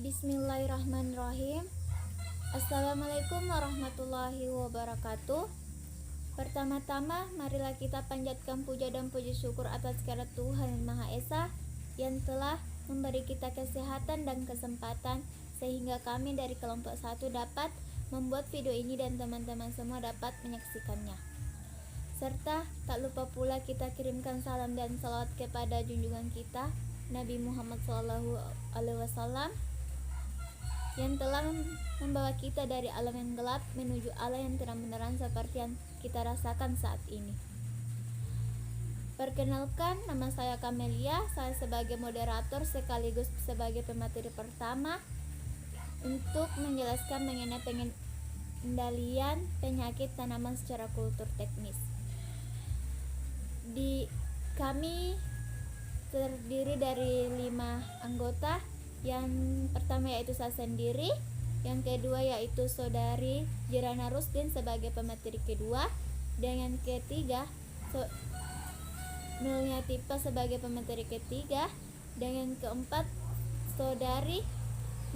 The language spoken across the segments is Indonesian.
Bismillahirrahmanirrahim. Assalamualaikum warahmatullahi wabarakatuh. Pertama-tama, marilah kita panjatkan puja dan puji syukur atas kehadirat Tuhan Yang Maha Esa yang telah memberi kita kesehatan dan kesempatan sehingga kami dari kelompok 1 dapat membuat video ini dan teman-teman semua dapat menyaksikannya. Serta tak lupa pula kita kirimkan salam dan salawat kepada junjungan kita Nabi Muhammad SAW yang telah membawa kita dari alam yang gelap menuju alam yang terang benderang seperti yang kita rasakan saat ini. Perkenalkan, nama saya Kamelia. Saya sebagai moderator sekaligus sebagai pemateri pertama untuk menjelaskan mengenai pengendalian penyakit tanaman secara kultur teknis. Kami terdiri dari 5 anggota. Yang pertama yaitu saya sendiri, yang kedua yaitu saudari Jirana Rusdin sebagai pemateri kedua, dan yang ketiga Nulnya Tipa sebagai pemateri ketiga, dan yang keempat saudari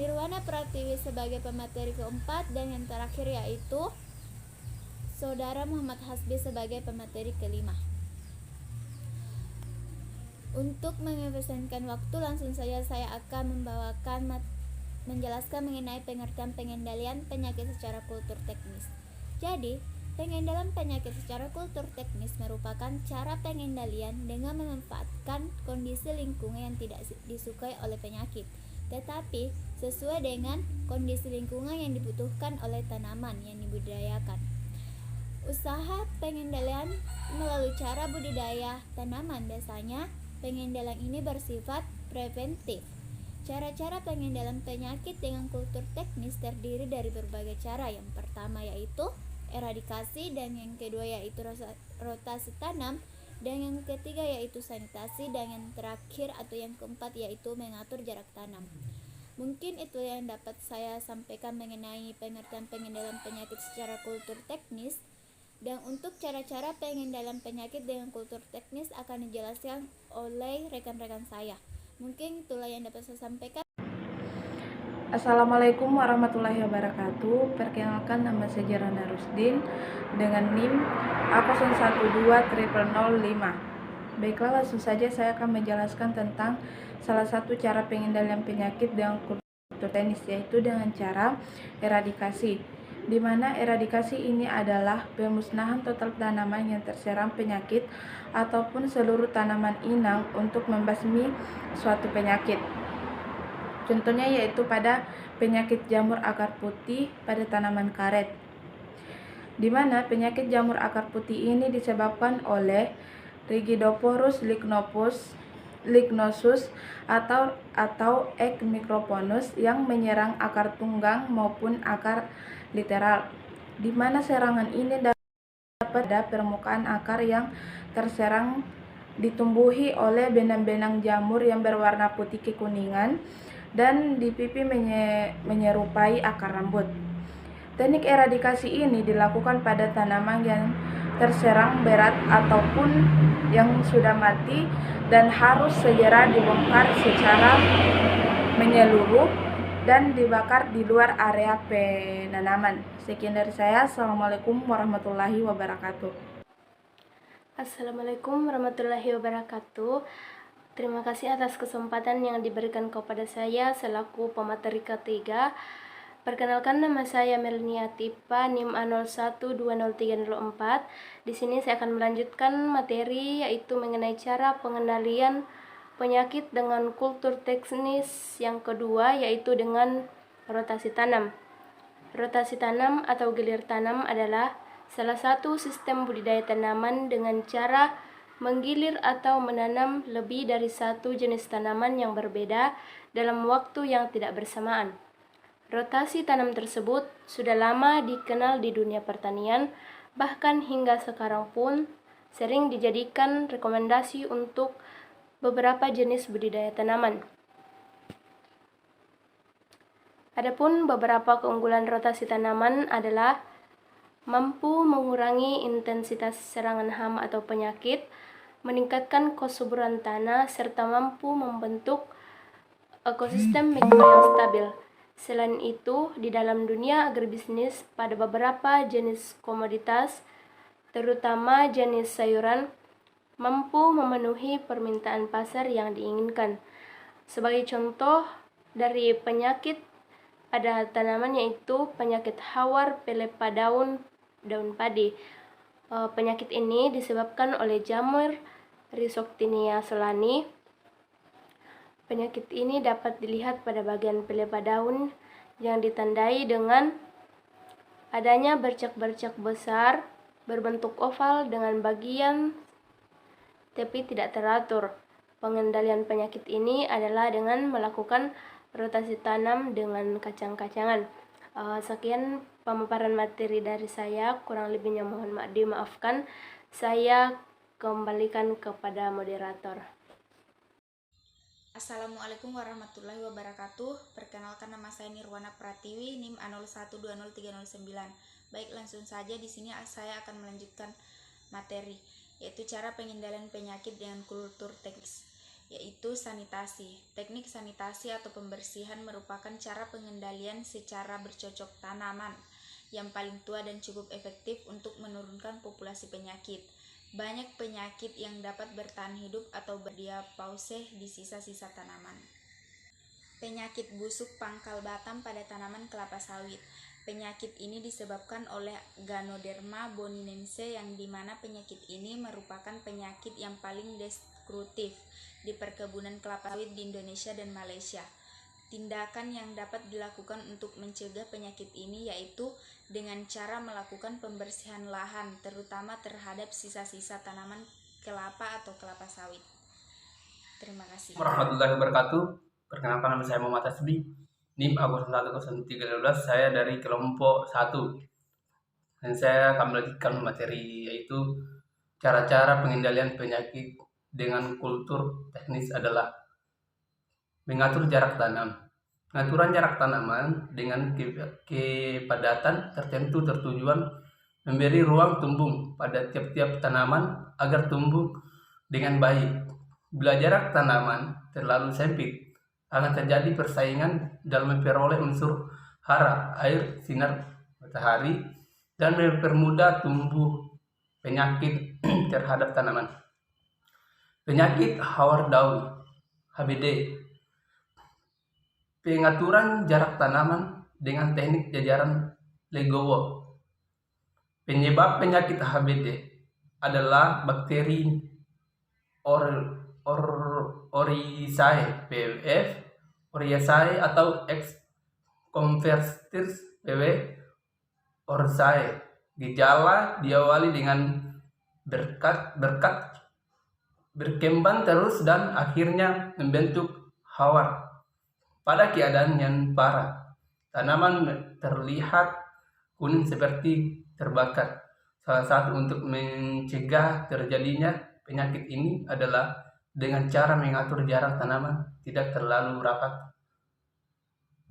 Nirwana Pratiwi sebagai pemateri keempat, dan yang terakhir yaitu saudara Muhammad Hasbi sebagai pemateri kelima. Untuk mengefisienkan waktu, langsung saja saya akan menjelaskan mengenai pengertian pengendalian penyakit secara kultur teknis. Jadi, pengendalian penyakit secara kultur teknis merupakan cara pengendalian dengan memanfaatkan kondisi lingkungan yang tidak disukai oleh penyakit, tetapi sesuai dengan kondisi lingkungan yang dibutuhkan oleh tanaman yang dibudidayakan. Usaha pengendalian melalui cara budidaya tanaman biasanya pengendalian ini bersifat preventif. Cara-cara pengendalian penyakit dengan kultur teknis terdiri dari berbagai cara. Yang pertama yaitu eradikasi, dan yang kedua yaitu rotasi tanam, dan yang ketiga yaitu sanitasi, dan yang terakhir atau yang keempat yaitu mengatur jarak tanam. Mungkin itu yang dapat saya sampaikan mengenai pengertian pengendalian penyakit secara kultur teknis. Dan untuk cara-cara pengendalian penyakit dengan kultur teknis akan dijelaskan oleh rekan-rekan saya. Mungkin itulah yang dapat saya sampaikan. Assalamualaikum warahmatullahi wabarakatuh. Perkenalkan, nama saya Jirana Rusdin dengan NIM A012005. Baiklah, langsung saja saya akan menjelaskan tentang salah satu cara pengendalian penyakit dengan kultur teknis, yaitu dengan cara eradikasi, di mana eradikasi ini adalah pemusnahan total tanaman yang terserang penyakit ataupun seluruh tanaman inang untuk membasmi suatu penyakit. Contohnya yaitu pada penyakit jamur akar putih pada tanaman karet, di mana penyakit jamur akar putih ini disebabkan oleh Rigidophorus lignosus atau Ecmicroponus yang menyerang akar tunggang maupun akar literal, di mana serangan ini dapat pada permukaan akar yang terserang ditumbuhi oleh benang-benang jamur yang berwarna putih kekuningan dan di pipi menyerupai akar rambut. Teknik eradikasi ini dilakukan pada tanaman yang terserang berat ataupun yang sudah mati dan harus segera dibongkar secara menyeluruh dan dibakar di luar area penanaman. Sekian dari saya. Assalamualaikum warahmatullahi wabarakatuh. Assalamualaikum warahmatullahi wabarakatuh. Terima kasih atas kesempatan yang diberikan kepada saya selaku pemateri ketiga. Perkenalkan, nama saya Melnia Tipa, NIM A01203004. Di sini saya akan melanjutkan materi yaitu mengenai cara pengendalian penyakit dengan kultur teknis yang kedua, yaitu dengan rotasi tanam. Rotasi tanam atau gilir tanam adalah salah satu sistem budidaya tanaman dengan cara menggilir atau menanam lebih dari satu jenis tanaman yang berbeda dalam waktu yang tidak bersamaan. Rotasi tanam tersebut sudah lama dikenal di dunia pertanian, bahkan hingga sekarang pun sering dijadikan rekomendasi untuk beberapa jenis budidaya tanaman. Adapun beberapa keunggulan rotasi tanaman adalah mampu mengurangi intensitas serangan hama atau penyakit, meningkatkan kesuburan tanah, serta mampu membentuk ekosistem mikro yang stabil. Selain itu, di dalam dunia agribisnis pada beberapa jenis komoditas, terutama jenis sayuran, mampu memenuhi permintaan pasar yang diinginkan. Sebagai contoh dari penyakit pada tanaman yaitu penyakit hawar pelepah daun padi. Penyakit ini disebabkan oleh jamur Rhizoctinia solani. Penyakit ini dapat dilihat pada bagian pelepah daun yang ditandai dengan adanya bercak-bercak besar berbentuk oval dengan bagian tepi tidak teratur. Pengendalian penyakit ini adalah dengan melakukan rotasi tanam dengan kacang-kacangan. Sekian pemaparan materi dari saya, kurang lebihnya mohon dimaafkan. Saya kembalikan kepada moderator. Assalamualaikum warahmatullahi wabarakatuh. Perkenalkan, nama saya Nirwana Pratiwi, NIM A012039. Baik, langsung saja di sini saya akan melanjutkan materi, yaitu cara pengendalian penyakit dengan kultur teknis, yaitu sanitasi. Teknik sanitasi atau pembersihan merupakan cara pengendalian secara bercocok tanaman yang paling tua dan cukup efektif untuk menurunkan populasi penyakit. Banyak penyakit yang dapat bertahan hidup atau berdiapause di sisa-sisa tanaman. Penyakit busuk pangkal batang pada tanaman kelapa sawit. Penyakit ini disebabkan oleh Ganoderma boninense, yang dimana penyakit ini merupakan penyakit yang paling destruktif di perkebunan kelapa sawit di Indonesia dan Malaysia. Tindakan yang dapat dilakukan untuk mencegah penyakit ini yaitu dengan cara melakukan pembersihan lahan, terutama terhadap sisa-sisa tanaman kelapa atau kelapa sawit. Terima kasih. Warahmatullahi wabarakatuh. Perkenalkan, nama saya Muhammad Tasbih, NIM A010312. Saya dari kelompok 1. Dan saya akan melanjutkan materi, yaitu cara-cara pengendalian penyakit dengan kultur teknis adalah mengatur jarak tanam. Pengaturan jarak tanaman dengan kepadatan tertentu tertujuan memberi ruang tumbuh pada tiap-tiap tanaman agar tumbuh dengan baik. Bila jarak tanaman terlalu sempit, akan terjadi persaingan dalam memperoleh unsur hara, air, sinar matahari, dan mempermudah tumbuh penyakit terhadap tanaman. Penyakit hawar daun (HBD). Pengaturan jarak tanaman dengan teknik jajaran legowo. Penyebab penyakit HBD adalah bakteri Oryzae PWF, Oryzae atau X. convertis PW Oryzae. Gejala diawali dengan berkembang terus dan akhirnya membentuk hawar. Pada keadaan yang parah, tanaman terlihat kuning seperti terbakar. Salah satu untuk mencegah terjadinya penyakit ini adalah dengan cara mengatur jarak tanaman tidak terlalu rapat.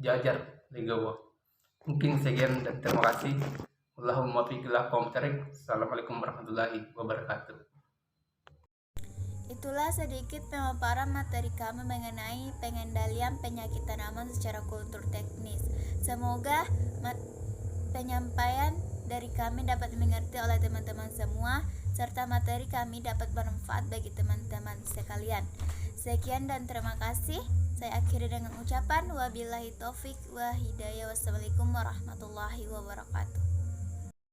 Jajar legowo. Mungkin sekian dan terima kasih. Allahumma fiqillah komtarik. Assalamualaikum warahmatullahi wabarakatuh. Itulah sedikit pemaparan materi kami mengenai pengendalian penyakit tanaman secara kultur teknis. Semoga penyampaian dari kami dapat dimengerti oleh teman-teman semua, serta materi kami dapat bermanfaat bagi teman-teman sekalian. Sekian dan terima kasih. Saya akhiri dengan ucapan wabillahi taufik wa hidayah. Wassalamualaikum warahmatullahi wabarakatuh.